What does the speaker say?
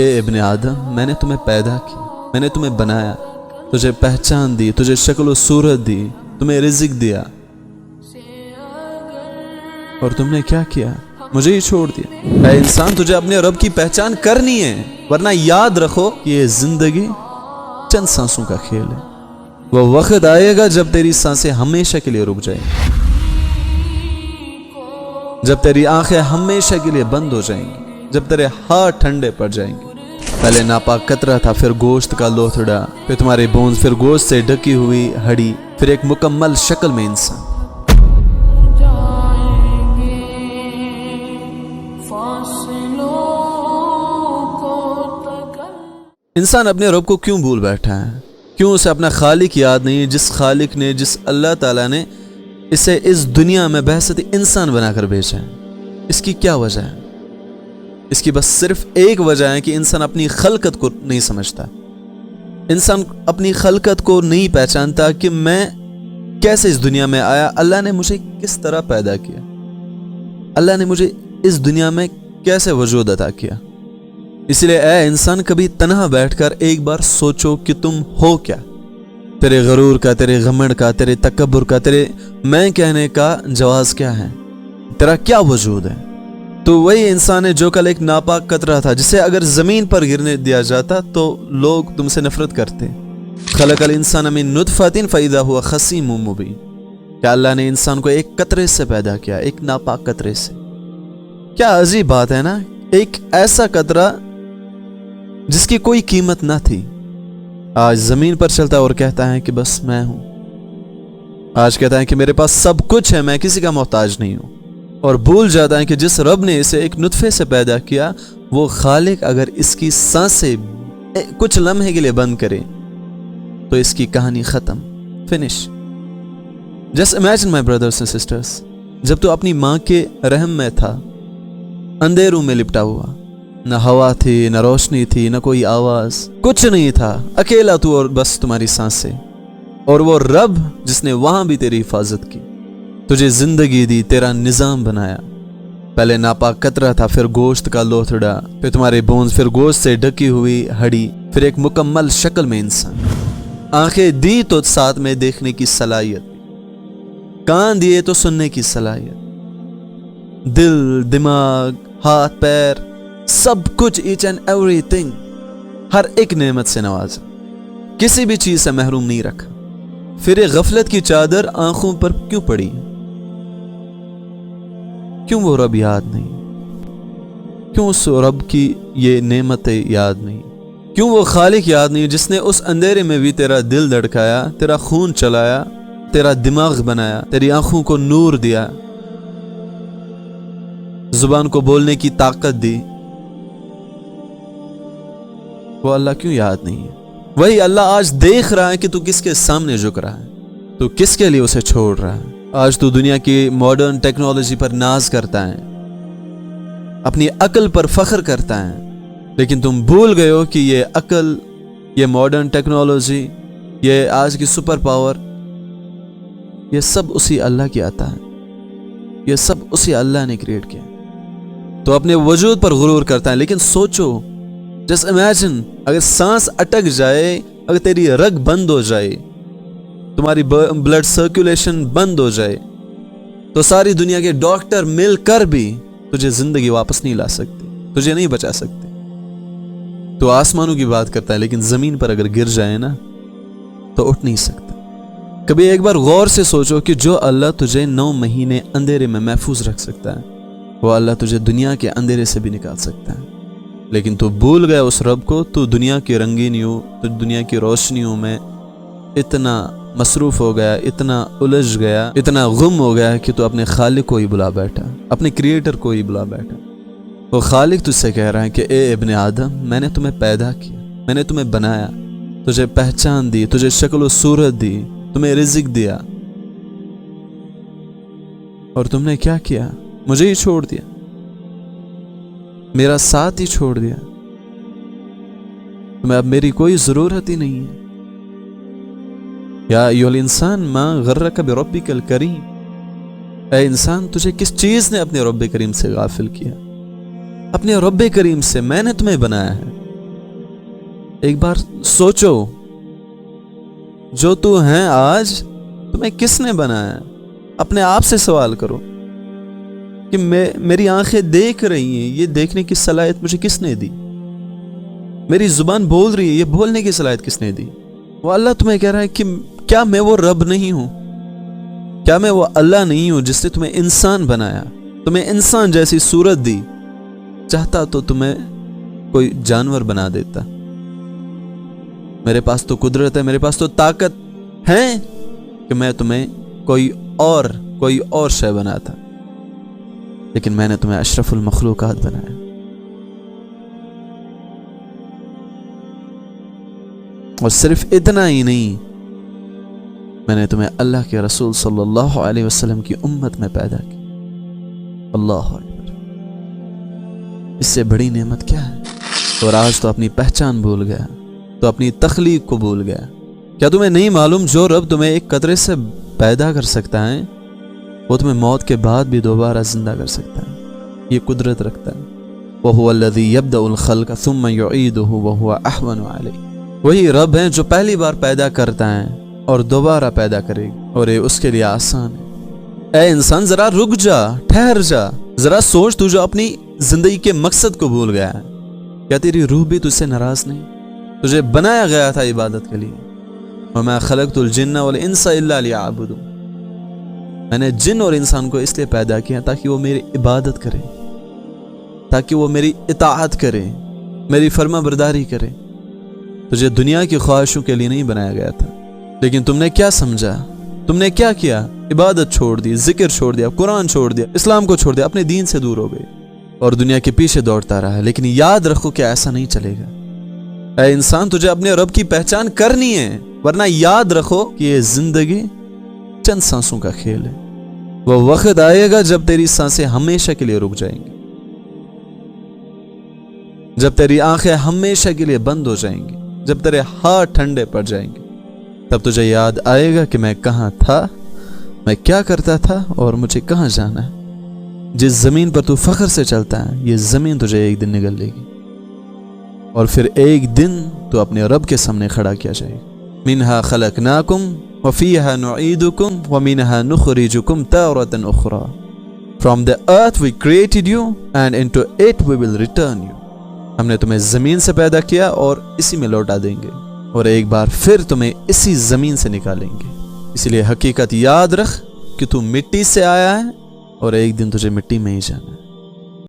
اے ابن آدم، میں نے تمہیں پیدا کیا، میں نے تمہیں بنایا، تجھے پہچان دی، تجھے شکل و صورت دی، تمہیں رزق دیا، اور تم نے کیا کیا؟ مجھے ہی چھوڑ دیا۔ اے انسان، تجھے اپنے رب کی پہچان کرنی ہے، ورنہ یاد رکھو کہ یہ زندگی چند سانسوں کا کھیل ہے۔ وہ وقت آئے گا جب تیری سانسیں ہمیشہ کے لیے رک جائیں گی، جب تیری آنکھیں ہمیشہ کے لیے بند ہو جائیں گی، جب تیرے ہاتھ ٹھنڈے پڑ جائیں گے۔ پہلے ناپاک قطرہ تھا، پھر گوشت کا لوتھڑا، پھر تمہارے بونز، پھر گوشت سے ڈھکی ہوئی ہڈی، پھر ایک مکمل شکل میں انسان۔ انسان اپنے رب کو کیوں بھول بیٹھا ہے؟ کیوں اسے اپنا خالق یاد نہیں؟ جس خالق نے، جس اللہ تعالیٰ نے اسے اس دنیا میں بعثت انسان بنا کر بھیجا ہے۔ اس کی کیا وجہ ہے؟ اس کی بس صرف ایک وجہ ہے کہ انسان اپنی خلقت کو نہیں سمجھتا، انسان اپنی خلقت کو نہیں پہچانتا کہ میں کیسے اس دنیا میں آیا، اللہ نے مجھے کس طرح پیدا کیا، اللہ نے مجھے اس دنیا میں کیسے وجود عطا کیا۔ اس لیے اے انسان، کبھی تنہا بیٹھ کر ایک بار سوچو کہ تم ہو کیا، تیرے غرور کا، تیرے غمنڈ کا، تیرے تکبر کا، تیرے میں کہنے کا جواز کیا ہے، تیرا کیا وجود ہے؟ تو وہی انسان ہے جو کل ایک ناپاک قطرہ تھا، جسے اگر زمین پر گرنے دیا جاتا تو لوگ تم سے نفرت کرتے۔ خلق الانسان من نطفۃ فاذا هو خصیم مبین، کہ اللہ نے انسان کو ایک قطرے سے پیدا کیا، ایک ناپاک قطرے سے۔ کیا عجیب بات ہے نا، ایک ایسا قطرہ جس کی کوئی قیمت نہ تھی، آج زمین پر چلتا اور کہتا ہے کہ بس میں ہوں، آج کہتا ہے کہ میرے پاس سب کچھ ہے، میں کسی کا محتاج نہیں ہوں، اور بھول جاتا ہے کہ جس رب نے اسے ایک نطفے سے پیدا کیا، وہ خالق اگر اس کی سانسیں کچھ لمحے کے لیے بند کرے تو اس کی کہانی ختم، finish. Just imagine my brothers and sisters, جب تو اپنی ماں کے رحم میں تھا، اندھیروں میں لپٹا ہوا، نہ ہوا تھی، نہ روشنی تھی، نہ کوئی آواز، کچھ نہیں تھا، اکیلا تو اور بس تمہاری سانسیں، اور وہ رب جس نے وہاں بھی تیری حفاظت کی، تجھے زندگی دی، تیرا نظام بنایا۔ پہلے ناپاک قطرہ تھا، پھر گوشت کا لوتھڑا، پھر تمہارے بونز، پھر گوشت سے ڈھکی ہوئی ہڈی، پھر ایک مکمل شکل میں انسان۔ آنکھیں دی تو ساتھ میں دیکھنے کی صلاحیت، کان دیے تو سننے کی صلاحیت، دل، دماغ، ہاتھ، پیر، سب کچھ، ایچ اینڈ ایوری تھنگ، ہر ایک نعمت سے نوازا، کسی بھی چیز سے محروم نہیں رکھا۔ پھر یہ غفلت کی چادر آنکھوں پر کیوں پڑی؟ کیوں وہ رب یاد نہیں؟ کیوں اس رب کی یہ نعمتیں یاد نہیں؟ کیوں وہ خالق یاد نہیں جس نے اس اندھیرے میں بھی تیرا دل دھڑکایا، تیرا خون چلایا، تیرا دماغ بنایا، تیری آنکھوں کو نور دیا، زبان کو بولنے کی طاقت دی؟ وہ اللہ کیوں یاد نہیں ہے؟ وہی اللہ آج دیکھ رہا ہے کہ تو کس کے سامنے جھک رہا ہے، تو کس کے لیے اسے چھوڑ رہا ہے۔ آج تو دنیا کی ماڈرن ٹیکنالوجی پر ناز کرتا ہے، اپنی عقل پر فخر کرتا ہے، لیکن تم بھول گئے ہو کہ یہ عقل، یہ ماڈرن ٹیکنالوجی، یہ آج کی سپر پاور، یہ سب اسی اللہ کی عطا ہے، یہ سب اسی اللہ نے کریٹ کیا۔ تو اپنے وجود پر غرور کرتا ہے، لیکن سوچو، جسٹ امیجن، اگر سانس اٹک جائے، اگر تیری رگ بند ہو جائے، تمہاری بلڈ سرکولیشن بند ہو جائے، تو ساری دنیا کے ڈاکٹر مل کر بھی تجھے زندگی واپس نہیں لا سکتے، تجھے نہیں بچا سکتے۔ تو آسمانوں کی بات کرتا ہے، لیکن زمین پر اگر گر جائے نا تو اٹھ نہیں سکتا۔ کبھی ایک بار غور سے سوچو کہ جو اللہ تجھے 9 مہینے اندھیرے میں محفوظ رکھ سکتا ہے، وہ اللہ تجھے دنیا کے اندھیرے سے بھی نکال سکتا ہے، لیکن تو بھول گیا اس رب کو۔ تو دنیا کی رنگینیوں، تو دنیا کی روشنیوں میں اتنا مصروف ہو گیا، اتنا الجھ گیا، اتنا غم ہو گیا کہ تو اپنے خالق کو ہی بلا بیٹھا، اپنے کریٹر کو ہی بلا بیٹھا۔ وہ خالق تجھ سے کہہ رہا ہے کہ اے ابن آدم، میں نے تمہیں پیدا کیا، میں نے تمہیں بنایا، تجھے پہچان دی، تجھے شکل و صورت دی، تمہیں رزق دیا، اور تم نے کیا کیا؟ مجھے ہی چھوڑ دیا، میرا ساتھ ہی چھوڑ دیا، تمہیں اب میری کوئی ضرورت ہی نہیں ہے۔ یا ایھا الانسان ما غرک بربک الکریم، اے انسان، تجھے کس چیز نے اپنے رب کریم سے غافل کیا؟ اپنے رب کریم سے، میں نے تمہیں بنایا ہے، ایک بار سوچو، جو تو ہیں آج تمہیں کس نے بنایا؟ اپنے آپ سے سوال کرو کہ میری آنکھیں دیکھ رہی ہیں، یہ دیکھنے کی صلاحیت مجھے کس نے دی؟ میری زبان بول رہی ہے، یہ بولنے کی صلاحیت کس نے دی؟ وہ اللہ تمہیں کہہ رہا ہے کہ کیا میں وہ رب نہیں ہوں؟ کیا میں وہ اللہ نہیں ہوں جس نے تمہیں انسان بنایا، تمہیں انسان جیسی صورت دی؟ چاہتا تو تمہیں کوئی جانور بنا دیتا۔ میرے پاس تو قدرت ہے، میرے پاس تو طاقت ہے کہ میں تمہیں کوئی اور شے بناتا، لیکن میں نے تمہیں اشرف المخلوقات بنایا۔ اور صرف اتنا ہی نہیں، میں نے تمہیں اللہ کے رسول صلی اللہ علیہ وسلم کی امت میں پیدا کیا۔ اللہ اکبر، اس سے بڑی نعمت کیا ہے؟ اور آج تو اپنی پہچان بھول گیا، تو اپنی تخلیق کو بھول گیا۔ کیا تمہیں نہیں معلوم جو رب تمہیں ایک قطرے سے پیدا کر سکتا ہے، وہ تمہیں موت کے بعد بھی دوبارہ زندہ کر سکتا ہے؟ یہ قدرت رکھتا ہے۔ وَهُوَ الَّذِي يَبْدَأُ الْخَلْقَ ثُمَّ يُعِيدُهُ وَهُوَ أَهْوَنُ عَلَيْهِ۔ وہی رب ہیں جو پہلی بار پیدا کرتا ہے اور دوبارہ پیدا کرے گا، اور یہ اس کے لیے آسان ہے۔ اے انسان، ذرا رک جا، ٹھہر جا، ذرا سوچ، تو جو اپنی زندگی کے مقصد کو بھول گیا ہے۔ کیا تیری روح بھی تجھ سے ناراض نہیں؟ تجھے بنایا گیا تھا عبادت کے لیے۔ وَمَا خَلَقْتُ الْجِنَّ وَالْإِنسَ إِلَّا لِيَعْبُدُونِ۔ میں نے جن اور انسان کو اس لیے پیدا کیا تاکہ وہ میری عبادت کرے، تاکہ وہ میری اطاعت کرے، میری فرما برداری کرے۔ تجھے دنیا کی خواہشوں کے لیے نہیں بنایا گیا تھا، لیکن تم نے کیا سمجھا؟ تم نے کیا کیا؟ عبادت چھوڑ دی، ذکر چھوڑ دیا، قرآن چھوڑ دیا، اسلام کو چھوڑ دیا، اپنے دین سے دور ہو گئے اور دنیا کے پیچھے دوڑتا رہا۔ لیکن یاد رکھو کہ ایسا نہیں چلے گا۔ اے انسان، تجھے اپنے رب کی پہچان کرنی ہے، ورنہ یاد رکھو کہ یہ زندگی چند سانسوں کا کھیل ہے۔ وہ وقت آئے گا جب تیری سانسیں ہمیشہ کے لیے رک جائیں گی، جب تیری آنکھیں ہمیشہ کے لیے بند ہو جائیں گی، جب تیرے ہاتھ ٹھنڈے پڑ جائیں گے، تب تجھے یاد آئے گا کہ میں کہاں تھا، میں کیا کرتا تھا اور مجھے کہاں جانا ہے۔ جس زمین پر تو فخر سے چلتا ہے، یہ زمین تجھے ایک دن نگل لے گی، اور پھر ایک دن تو اپنے رب کے سامنے کھڑا کیا جائے گا۔ منہا خلقناکم وفیہا نعیدکم ومنہا نخرجکم تارۃ اخری۔ From the earth we created you and into it we will return you۔ ہم نے تمہیں زمین سے پیدا کیا اور اسی میں لوٹا دیں گے، اور ایک بار پھر تمہیں اسی زمین سے نکالیں گے۔ اس لیے حقیقت یاد رکھ کہ تو مٹی سے آیا ہے اور ایک دن تجھے مٹی میں ہی جانا ہے۔